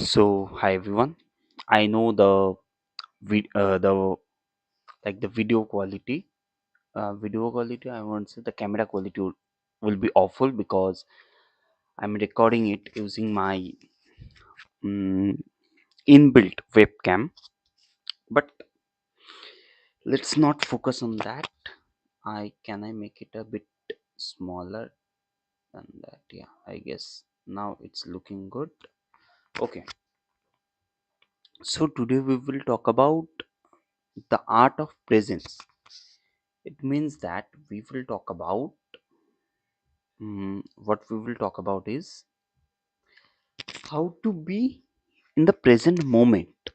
So hi everyone. I know the like the video quality. Video quality. I won't say the camera quality will be awful because I'm recording it using my mm, inbuilt webcam. But let's not focus on that. I make it a bit smaller than that? Yeah, I guess now it's looking good. Okay. So today we will talk about the art of presence. It means that we will talk about what we will talk about is how to be in the present moment.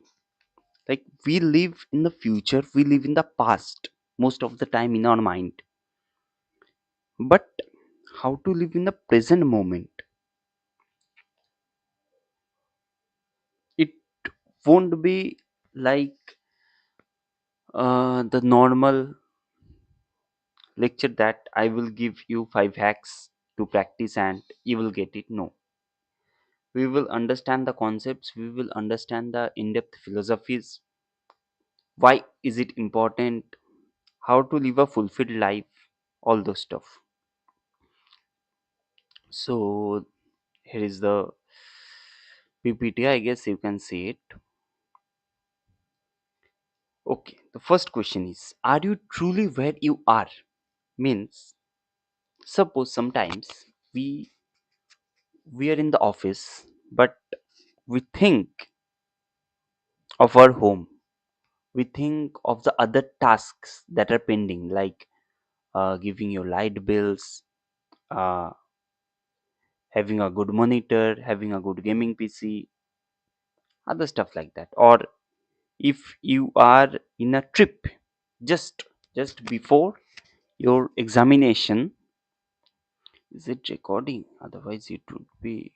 Like we live in the future, we live in the past most of the time in our mind. But how to live in the present moment? It won't be like the normal lecture that I will give you 5 hacks to practice and you will get it. No, we will understand the concepts, we will understand the in-depth philosophies, why is it important, how to live a fulfilled life, all those stuff. So here is the PPT, I guess you can see it. Okay, the first question is, are you truly where you are? Means, suppose sometimes we we are in the office, but we think of our home, we think of the other tasks that are pending, like giving your light bills, uh, having a good monitor, having a good gaming PC, other stuff like that. Or if you are in a trip, just just before your examination, is it recording? Otherwise, it would be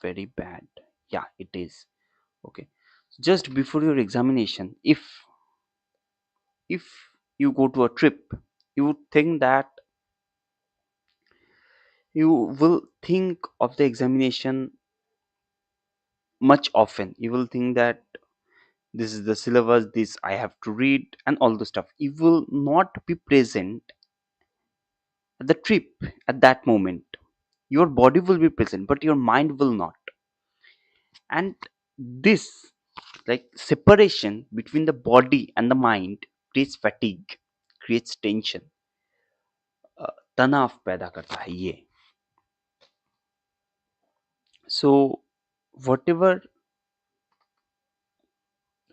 very bad. Yeah, it is. Okay. Just before your examination, if you go to a trip, you would think that you will think of the examination much often. You will think that this is the syllabus, this I have to read, and all the stuff. You will not be present at the trip at that moment. Your body will be present, but your mind will not. And this, like separation between the body and the mind, creates fatigue, creates tension, तनाव पैदा करता है ये. So whatever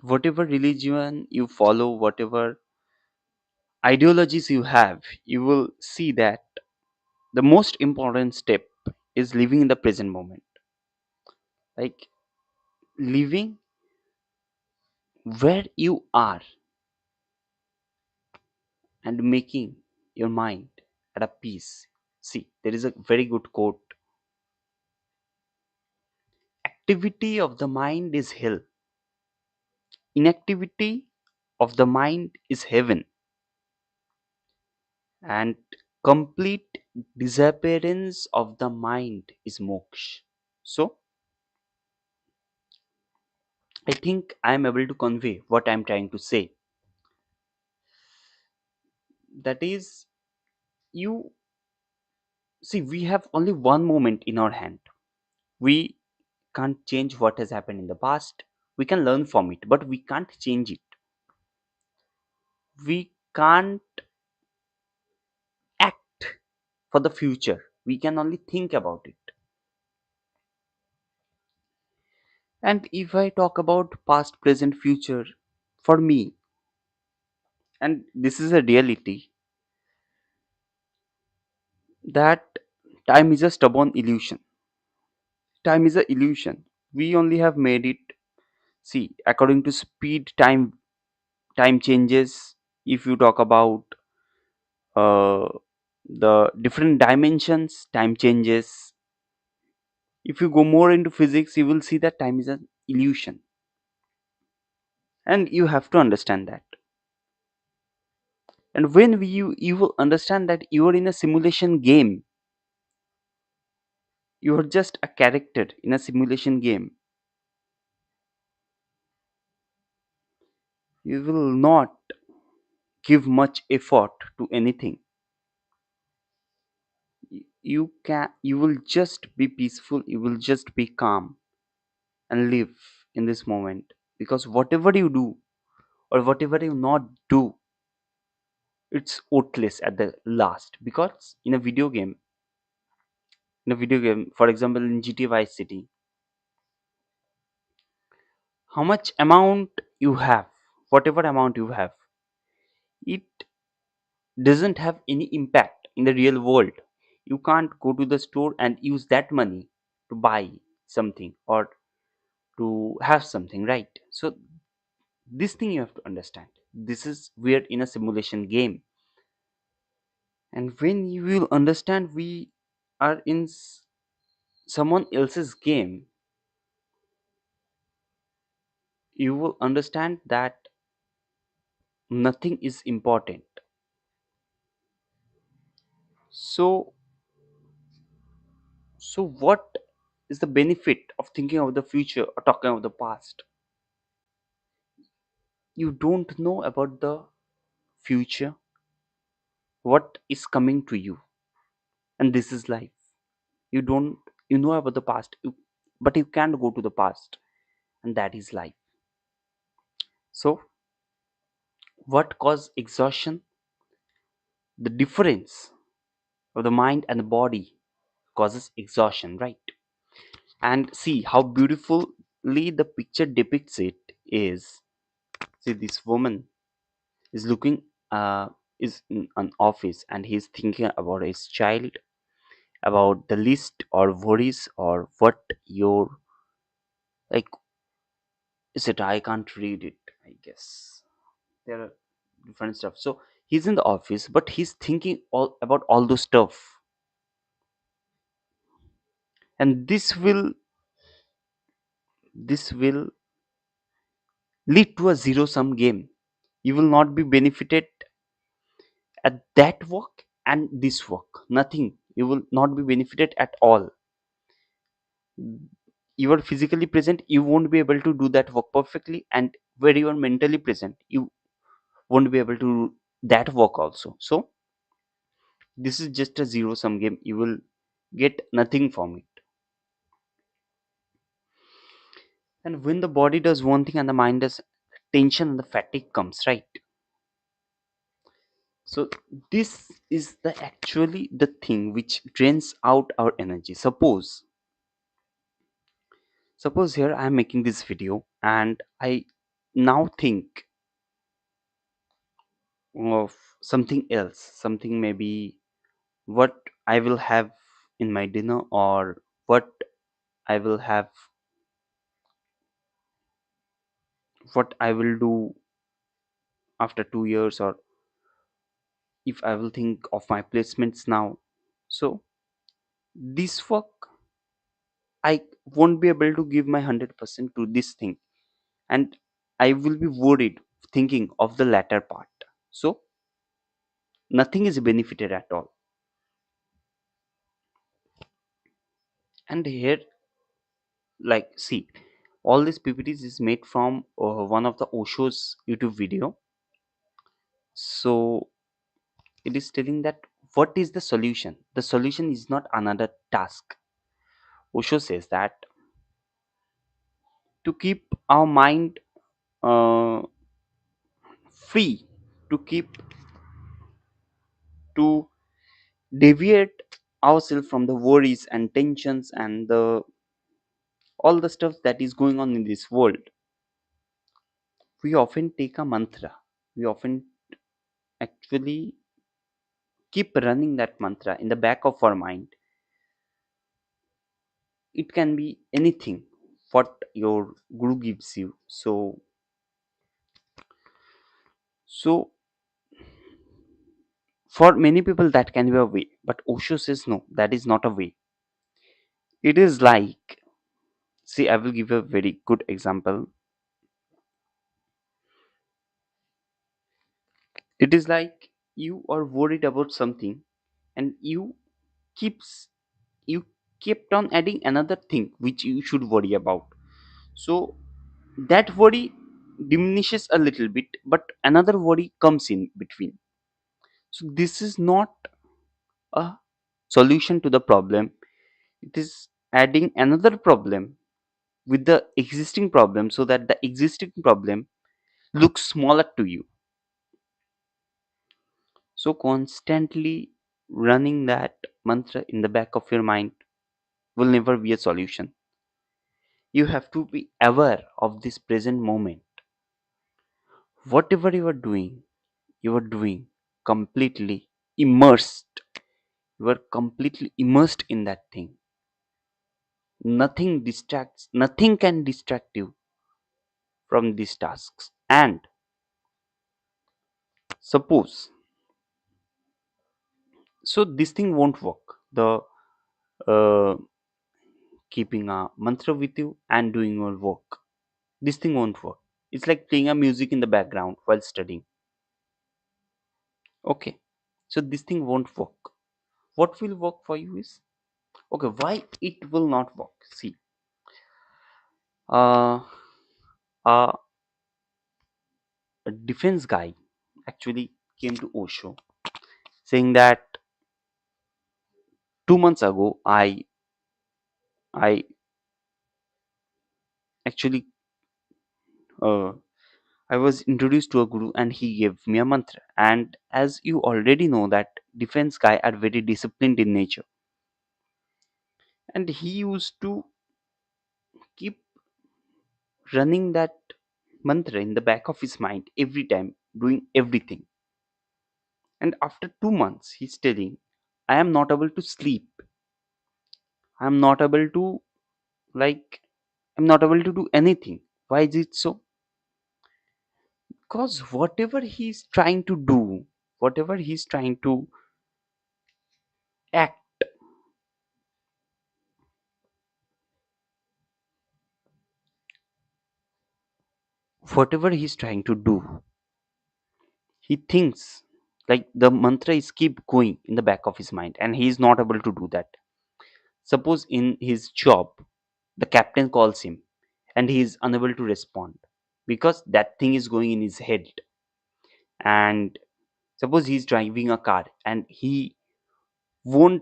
whatever religion you follow, whatever ideologies you have, you will see that the most important step is living in the present moment, like living where you are and making your mind at a peace. See, there is a very good quote: activity of the mind is hell, inactivity of the mind is heaven, and complete disappearance of the mind is moksha. So I think I am able to convey what I am trying to say. That is, you see, we have only one moment in our hand. We can't change what has happened in the past. We can learn from it, but we can't change it. We can't act for the future. We can only think about it. And if I talk about past, present, future, for me, and this is a reality, that time is a stubborn illusion. Time is a illusion. We only have made it. See, according to speed, time changes. If you talk about uh, the different dimensions, time changes. If you go more into physics, you will see that time is an illusion, and you have to understand that. And when you will understand that you are in a simulation game, you are just a character in a simulation game. You will not give much effort to anything. You will just be peaceful, you will just be calm and live in this moment, because whatever you do or whatever you not do, it's worthless at the last. Because in a video game, for example in GTA Vice City, how much amount you have, whatever amount you have, it doesn't have any impact in the real world. You can't go to the store and use that money to buy something or to have something, right? So this thing you have to understand, this is we're in a simulation game. And when you will understand we are in someone else's game, you will understand that nothing is important. So so what is the benefit of thinking of the future or talking of the past? You don't know about the future, what is coming to you, and this is life. You don't, you know about the past, but you can't go to the past, and that is life. So what cause exhaustion? The difference of the mind and the body causes exhaustion, right? And see how beautifully the picture depicts it is, see this woman is looking, is in an office and he's thinking about his child, about the list or worries or what your, like, is it, I can't read it, I guess there are different stuff. So he's in the office but he's thinking all about all those stuff, and this will lead to a zero sum game. You will not be benefited at that work and this work, nothing, you will not be benefited at all. You are physically present, you won't be able to do that work perfectly, and where you are mentally present, you won't be able to do that work also. So this is just a zero sum game, you will get nothing from it. And when the body does one thing and the mind does, tension and the fatigue comes, right? So this is the actually the thing which drains out our energy. Suppose here I am making this video and I now think of something else, something maybe what I will have in my dinner, or what I will have, what I will do after 2 years, or if I will think of my placements now. So this work, I won't be able to give my 100% to this thing, and I will be worried thinking of the latter part. So nothing is benefited at all. And here, like, see, all these ppts is made from one of the Osho's YouTube video. So it is telling that what is the solution. The solution is not another task. Osho says that to keep our mind uh, free, to keep, to deviate ourselves from the worries and tensions and the all the stuff that is going on in this world, we often take a mantra. We often actually keep running that mantra in the back of our mind. It can be anything what your guru gives you. So for many people that can be a way, but Osho says no, that is not a way. It is like, see, I will give a very good example. It is like you are worried about something, and keeps you kept on adding another thing which you should worry about. So that worry diminishes a little bit, but another worry comes in between. So this is not a solution to the problem, it is adding another problem with the existing problem so that the existing problem looks smaller to you. So constantly running that mantra in the back of your mind will never be a solution. You have to be aware of this present moment. Whatever you are doing completely immersed. You are completely immersed in that thing. Nothing can distract you from these tasks. And suppose, so this thing won't work. The uh, keeping a mantra with you and doing your work. This thing won't work. It's like playing a music in the background while studying. Okay. So this thing won't work. What will work for you is, okay, why it will not work? See, uh, uh a defense guy actually came to Osho saying that 2 months ago I actually uh, I was introduced to a guru and he gave me a mantra. And as you already know that defense guy are very disciplined in nature, and he used to keep running that mantra in the back of his mind every time, doing everything. And after 2 months, he's telling, I am not able to sleep. I am not able to, like, I'm not able to do anything. Why is it so? Because whatever he's trying to do, whatever he's trying to act, whatever he's trying to do, he thinks like the mantra is keep going in the back of his mind and he is not able to do that. Suppose in his job, the captain calls him and he is unable to respond because that thing is going in his head. And suppose he's driving a car and won't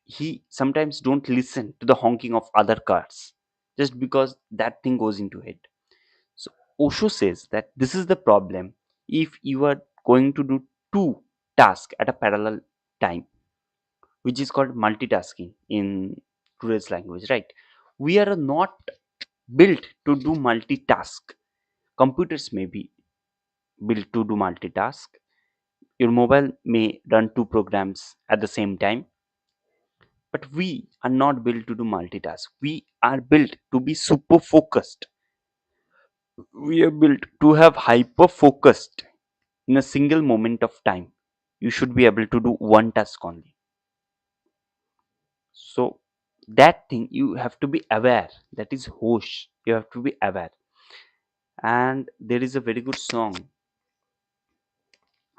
he sometimes don't listen to the honking of other cars just because that thing goes into head. So Osho says that this is the problem if you are going to do two tasks at a parallel time, which is called multitasking in today's language, right? We are not built to do multitask. Computers may be built to do multitask. Your mobile may run two programs at the same time, but we are not built to do multitask. We are built to be super focused. We are built to have hyper focused in a single moment of time. You should be able to do one task only. So that thing you have to be aware. That is hosh. You have to be aware. And there is a very good song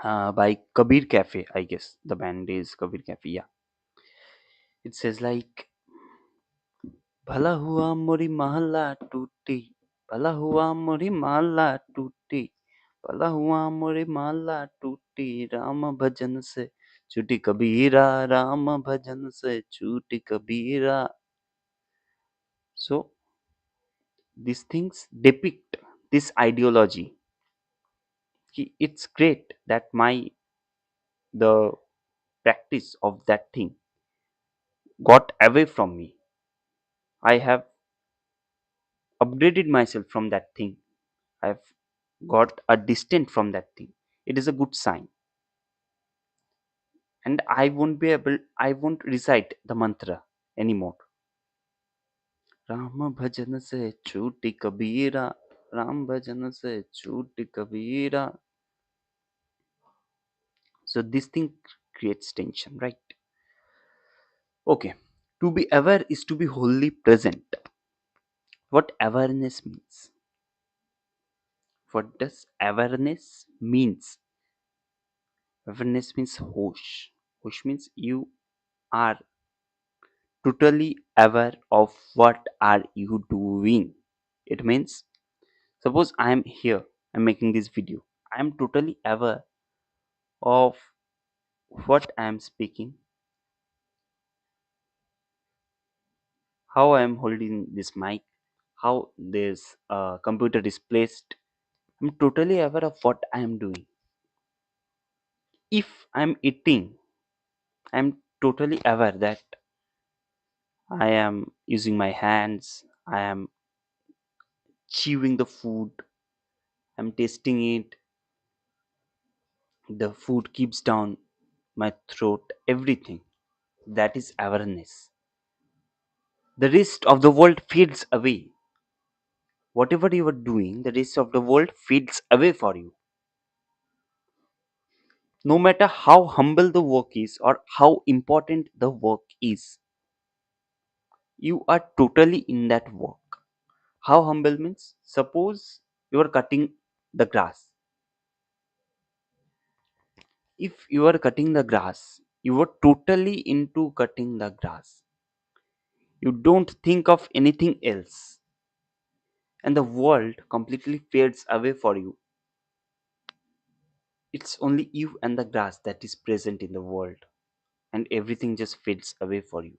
by Kabir Cafe. I guess the band is Kabir Cafe. Yeah, it says like भला हुआ मोरी महल्ला टूटी भला हुआ मोरी महल्ला टूटी भला हुआ मोरी महल्ला टूटी राम भजन से छूटी कबीरा राम भजन से छूटी कबीरा. So these things depict this ideology. It's great that the practice of that thing got away from me. I have upgraded myself from that thing. I've got a distant from that thing. It is a good sign. And I won't recite the mantra anymore. Ram भजन से छूटी कबीरा राम भजन से छूटी कबीरा. So this thing creates tension, right? Okay. To be aware is to be wholly present. What awareness means? What does awareness means? Awareness means hosh. Hosh means you are totally aware of what are you doing. It means Suppose I am here, I'm making this video. I am totally aware of what I am speaking, how I am holding this mic, how this computer is placed. I'm totally aware of what I am doing. If I'm eating, I'm totally aware that I am using my hands, I am chewing the food, I'm tasting it, the food keeps down my throat, everything. That is awareness. The rest of the world fades away. Whatever you are doing, the rest of the world fades away for you. No matter how humble the work is or how important the work is, you are totally in that work. How humble means? Suppose you are cutting the grass. If you are cutting the grass, you are totally into cutting the grass. You don't think of anything else, and the world completely fades away for you. It's only you and the grass that is present in the world, and everything just fades away for you.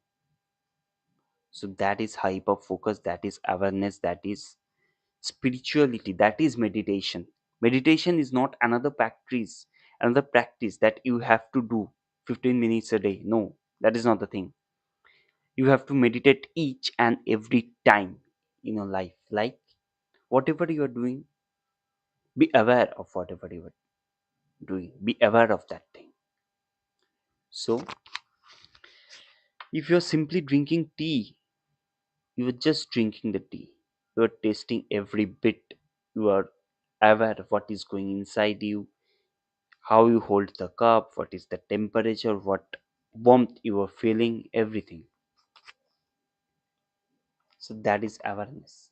So that is hyper focus, that is awareness, that is spirituality, that is meditation. Meditation is not another practice that you have to do 15 minutes a day. No, that is not the thing. You have to meditate each and every time in your life. Like whatever you are doing, be aware of whatever you are doing. Be aware of that thing. So if you're simply drinking tea, you are just drinking the tea. You are tasting every bit. You are aware of what is going inside you, how you hold the cup, what is the temperature, what warmth you are feeling, everything. So that is awareness.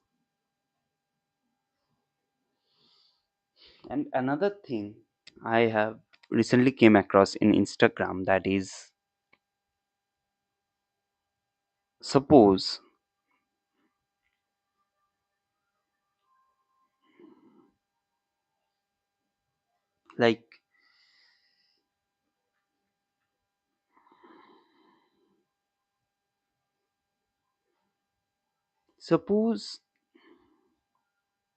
And another thing I have recently came across in Instagram, that is, suppose like suppose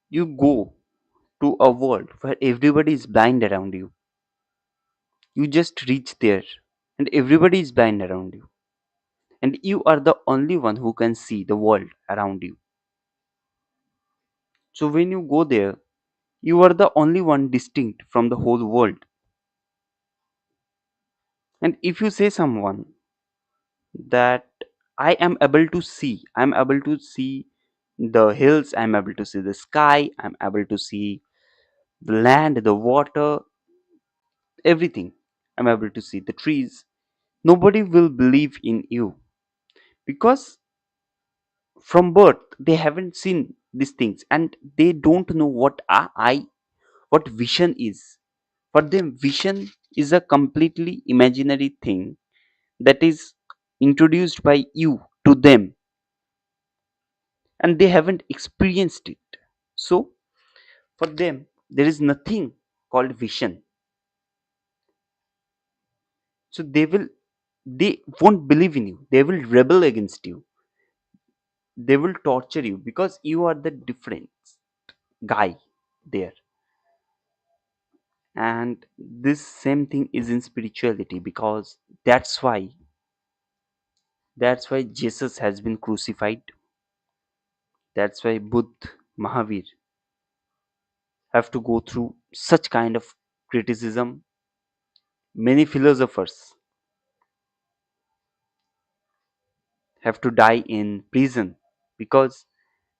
you go to a world where everybody is blind around you. You just reach there and everybody is blind around you. And you are the only one who can see the world around you. So when you go there, you are the only one distinct from the whole world. And if you say someone that I'm able to see the hills, I'm able to see the sky, I'm able to see the land, the water, everything. I'm able to see the trees. Nobody will believe in you because from birth they haven't seen these things and they don't know what what vision is. For them, vision is a completely imaginary thing that is introduced by you to them and they haven't experienced it. So, for them, there is nothing called vision. So, they won't believe in you. They will rebel against you. They will torture you because you are the different guy there. And this same thing is in spirituality because that's why Jesus has been crucified. That's why Buddha, Mahavir have to go through such kind of criticism. Many philosophers have to die in prison because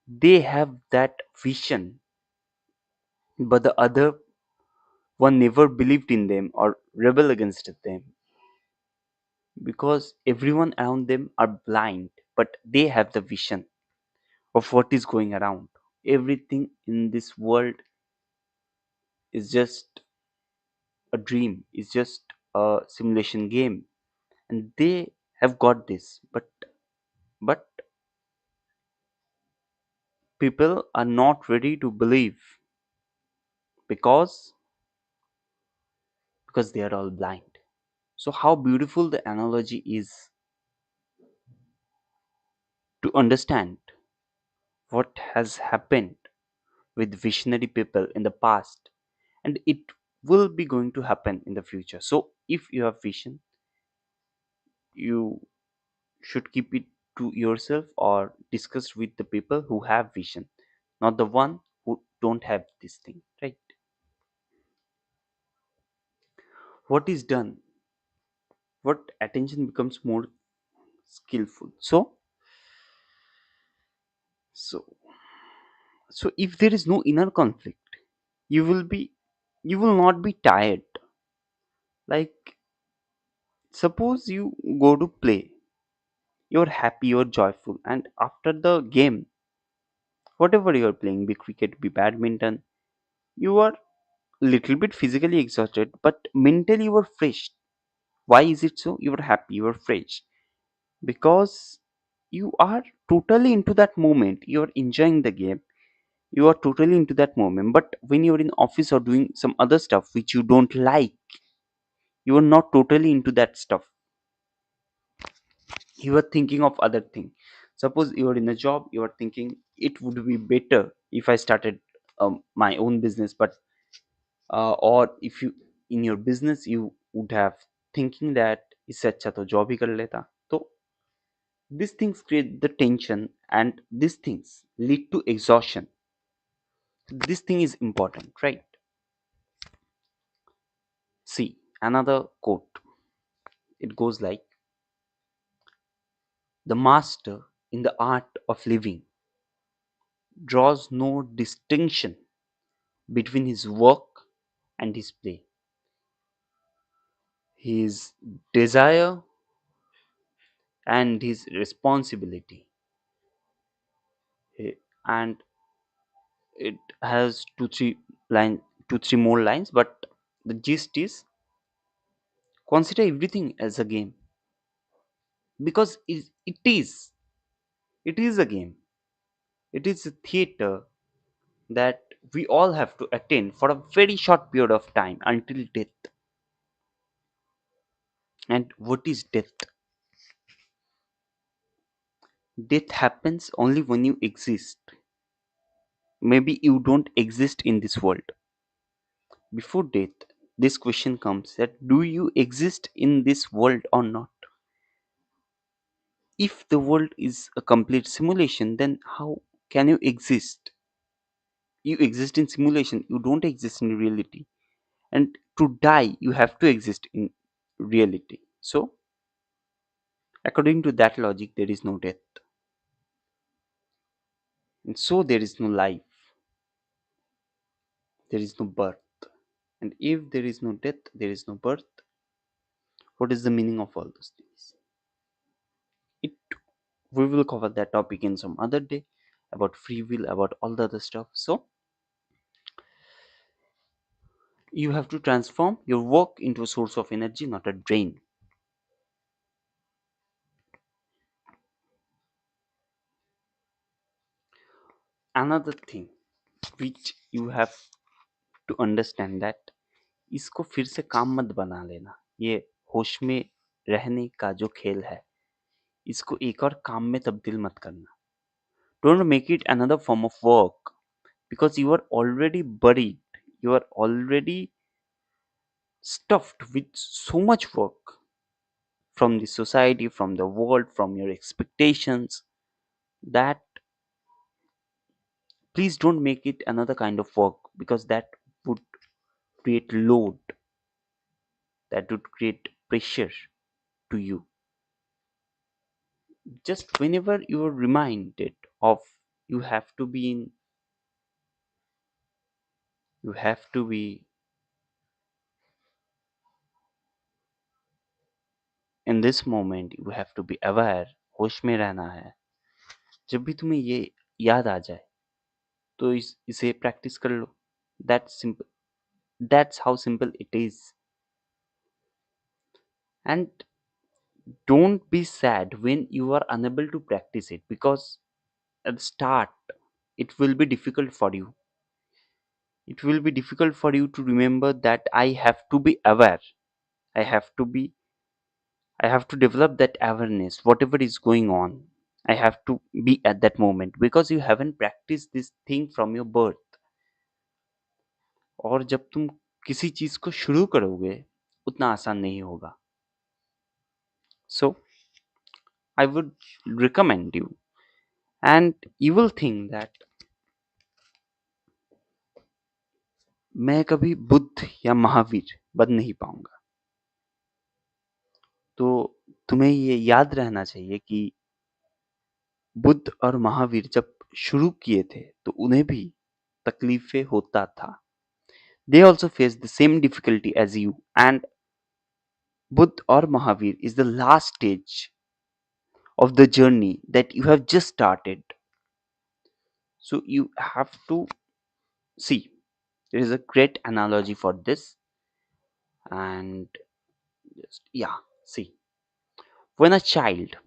they have that vision, but the other one never believed in them or rebel against them because everyone around them are blind, but they have the vision of what is going around. Everything in this world is just a dream, is just a simulation game, and they have got this, but people are not ready to believe because they are all blind. So how beautiful the analogy is to understand what has happened with visionary people in the past, and it will be going to happen in the future. So if you have vision, you should keep it to yourself or discuss with the people who have vision, not the one who don't have this thing, right? What is done, what attention becomes more skillful. So if there is no inner conflict, you will be you will not be tired. Like, suppose you go to play, you're happy, you're joyful, and after the game, whatever you're playing, be cricket, be badminton, you are little bit physically exhausted, but mentally you are fresh. Why is it so? You are happy, you are fresh, because you are totally into that moment, you are enjoying the game, you are totally into that moment. But when you're in office or doing some other stuff which you don't like, you are not totally into that stuff, you are thinking of other thing. Suppose you are in a job, you are thinking it would be better if I started my own business, but or if you in your business you would have thinking that इससे अच्छा तो job ही कर लेता. So these things create the tension, and these things lead to exhaustion. This thing is important, right? See, another quote, it goes like, the master in the art of living draws no distinction between his work and his play. His desire and his responsibility. And it has two three more lines, but the gist is, consider everything as a game, because it is a game. It is a theater that we all have to attend for a very short period of time until death. And what is death? Death happens only when you exist. Maybe you don't exist in this world. Before death, this question comes, that do you exist in this world or not? If the world is a complete simulation, then how can you exist? You exist in simulation, you don't exist in reality. And to die, you have to exist in reality. So, according to that logic, there is no death. And so, there is no life, there is no birth. And if there is no death, there is no birth, what is the meaning of all those things? It We will cover that topic in some other day, about free will, about all the other stuff. So, you have to transform your work into a source of energy, not a drain. Another thing which you have to understand that, इसको फिर से काम मत बना लेना. ये होश में रहने का जो खेल है, इसको एक और काम में तब्दील मत करना. Don't make it another form of work, because you are already buried, you are already stuffed with so much work from the society, from the world, from your expectations, that please don't make it another kind of work, because that would create load, that would create pressure to you. Just whenever you are reminded of, you have to be in you have to be in this moment, you have to be aware, होश में रहना है. जब भी तुम्हें ये याद आ जाए, तो इसे प्रैक्टिस कर लो. That's simple. That's how simple it is. And don't be sad when you are unable to practice it, because at the start, it will be difficult for you. It will be difficult for you to remember that I have to be aware. I have to be I have to develop that awareness, whatever is going on. I have to be at that moment because you haven't practiced this thing from your birth. और जब तुम किसी चीज को शुरू करोगे उतना आसान नहीं होगा. So I would recommend you, and you will think that मैं कभी बुद्ध या महावीर बन नहीं पाऊंगा. तो तुम्हें ये याद रहना चाहिए कि बुद्ध और महावीर जब शुरू किए थे तो उन्हें भी तकलीफें होता था. They also face the same difficulty as you, and Buddha or Mahavir is the last stage of the journey that you have just started. So you have to see. There is a great analogy for this, and just yeah, see. When a child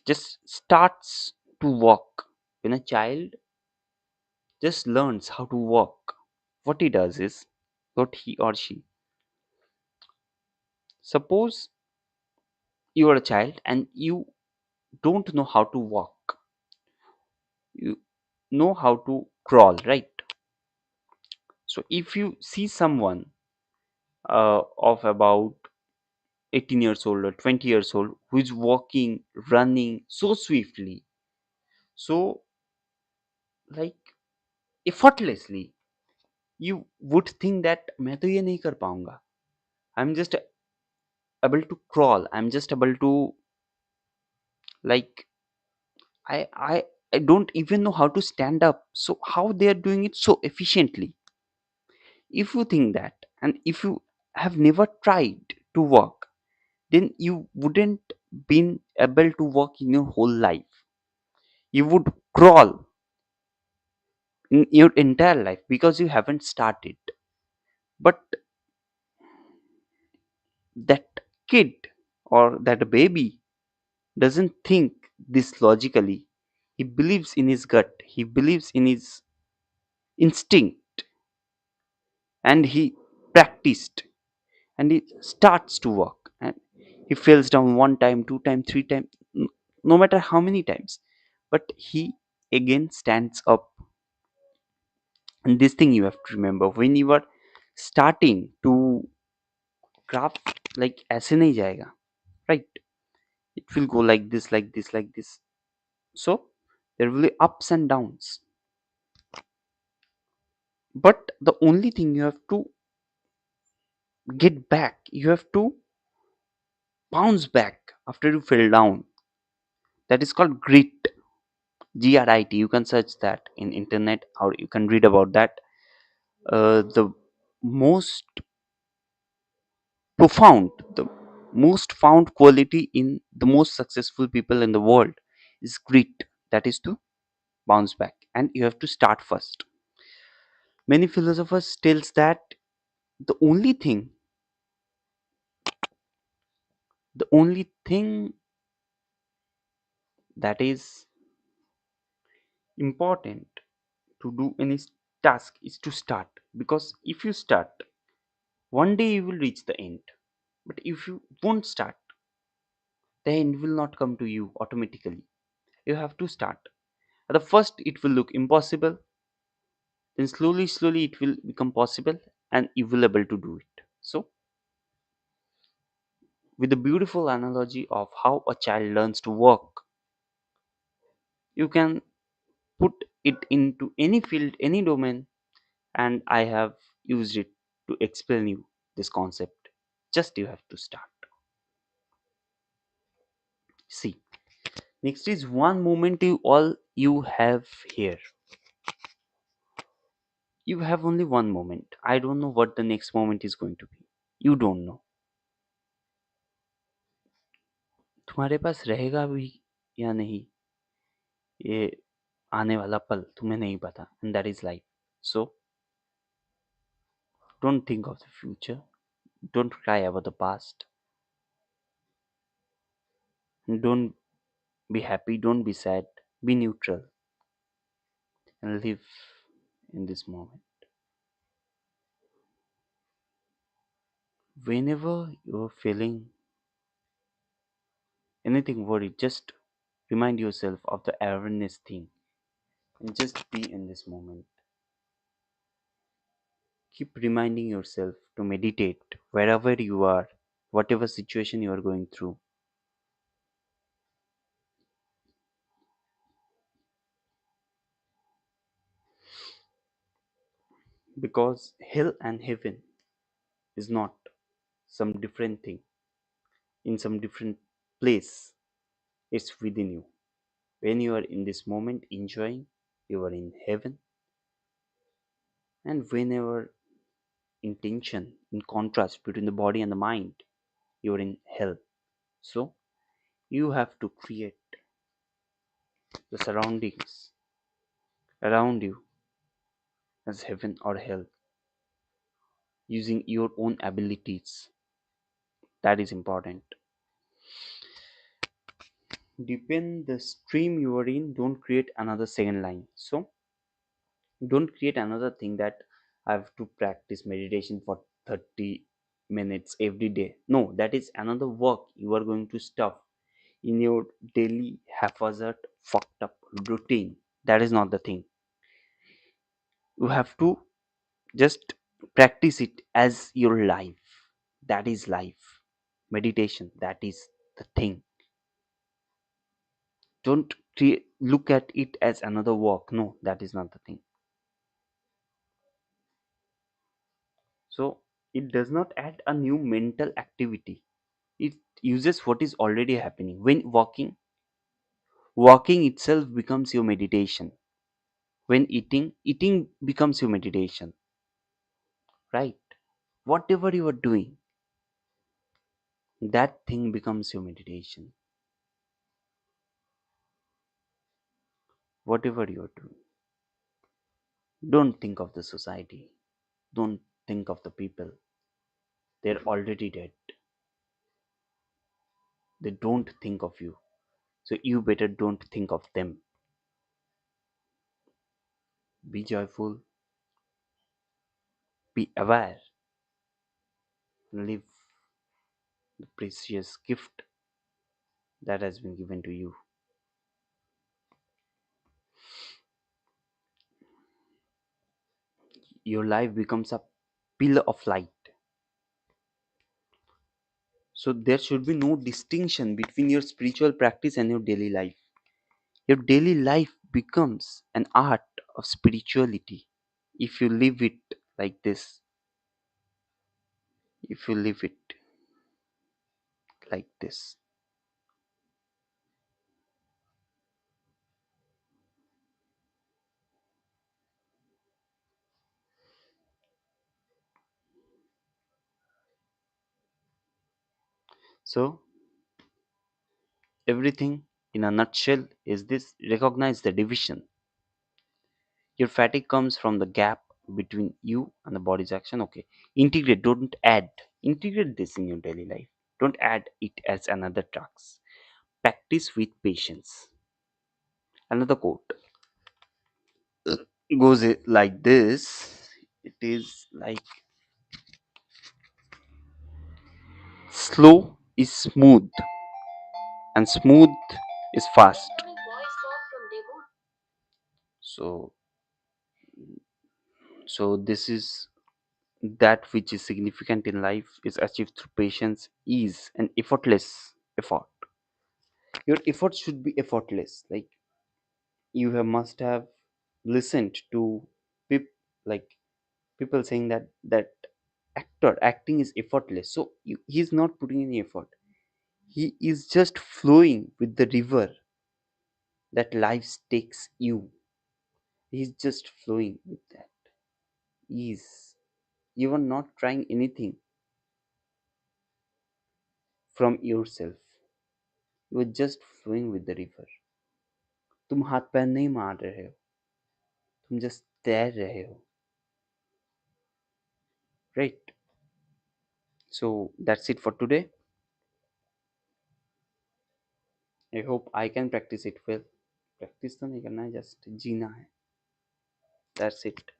just starts to walk, when a child just learns how to walk, what he does is, what he or she, suppose you are a child and you don't know how to walk, you know how to crawl, right? So if you see someone of about 18 years old or 20 years old who is walking, running so swiftly, so like effortlessly, you would think that मैं तो ये नहीं कर पाऊंगा. I'm just able to crawl. I'm just able to like I I I don't even know how to stand up. So how they are doing it so efficiently? If you think that, and if you have never tried to walk, then you wouldn't been able to walk in your whole life. You would crawl in your entire life because you haven't started. But that kid or that baby doesn't think this logically. He believes in his gut, he believes in his instinct, and he practiced, and he starts to walk, and he falls down one time, two time, three time, no matter how many times, but he again stands up. And this thing you have to remember when you are starting to craft, like ऐसे नहीं जाएगा, right? It will go like this, like this, like this. So there will be ups and downs, but the only thing you have to get back, you have to bounce back after you fell down. That is called grit. Grit. You can search that in internet or you can read about that. The most profound, the most found quality in the most successful people in the world is grit. That is to bounce back, and you have to start first. Many philosophers tells that the only thing, the only thing that is important to do any task is to start, because if you start, one day you will reach the end. But if you won't start, the end will not come to you automatically. You have to start. At the first it will look impossible, then slowly it will become possible, and you will able to do it. So with the beautiful analogy of how a child learns to walk, you can put it into any field, any domain, and I have used it to explain you this concept. Just you have to start. See, next is one moment you all you have here. You have only one moment. I don't know what the next moment is going to be. You don't know. तुम्हारे पास रहेगा भी या नहीं, ये आने वाला पल तुम्हें नहीं पता, and that is life. So don't think of the future, don't cry about the past, and don't be happy, don't be sad, be neutral. and live in this moment. Whenever you're feeling anything worried, just remind yourself of the awareness thing and just be in this moment. Keep reminding yourself to meditate wherever you are, whatever situation you are going through. Because hell and heaven is not some different thing in some different place, it's within you. When you are in this moment enjoying, you are in heaven, and whenever in tension, in contrast between the body and the mind, you are in hell. So you have to create the surroundings around you as heaven or hell using your own abilities. That is important. Depend the stream you are in, don't create another second line. So don't create another thing that I have to practice meditation for 30 minutes every day. No, that is another work you are going to stuff in your daily haphazard fucked up routine. That is not the thing. You have to just practice it as your life. That is life. Meditation, that is the thing. Don't look at it as another work. No, that is not the thing. So it does not add a new mental activity. It uses what is already happening. When walking itself becomes your meditation. When eating becomes your meditation, right? Whatever you are doing, that thing becomes your meditation. Whatever you are doing, don't think of the society. Don't think of the people. They're already dead. They don't think of you. So you better don't think of them. Be joyful, be aware, live the precious gift that has been given to you. Your life becomes a pillar of light. So there should be no distinction between your spiritual practice and your daily life. Your daily life becomes an art of spirituality if you live it like this, if you live it like this. So everything in a nutshell is this: recognize the division. Your fatigue comes from the gap between you and the body's action. Okay. Integrate, don't add. Integrate this in your daily life. Don't add it as another task. Practice with patience. Another quote goes like this. It is like slow is smooth and smooth is fast. So this is that which is significant in life is achieved through patience, ease, and effortless effort. Your effort should be effortless. Like you have must have listened to peop, like people saying that acting is effortless. So he's not putting any effort. He is just flowing with the river that life takes you. He's just flowing with that ease. You are not trying anything from yourself. You are just flowing with the river. तुम हाथ पैर नहीं मार रहे हो, तुम just तैर रहे हो, right? So that's it for today. I hope I can practice it well. Practice तो नहीं करना है, just जीना है. That's it.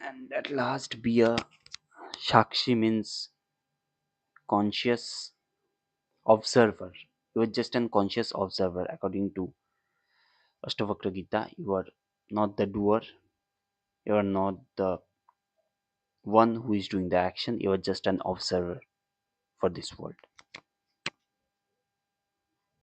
And at last, be a Shakshi means conscious observer. You are just an conscious observer. According to Ashtavakra Gita, you are not the doer, you are not the one who is doing the action, you are just an observer for this world.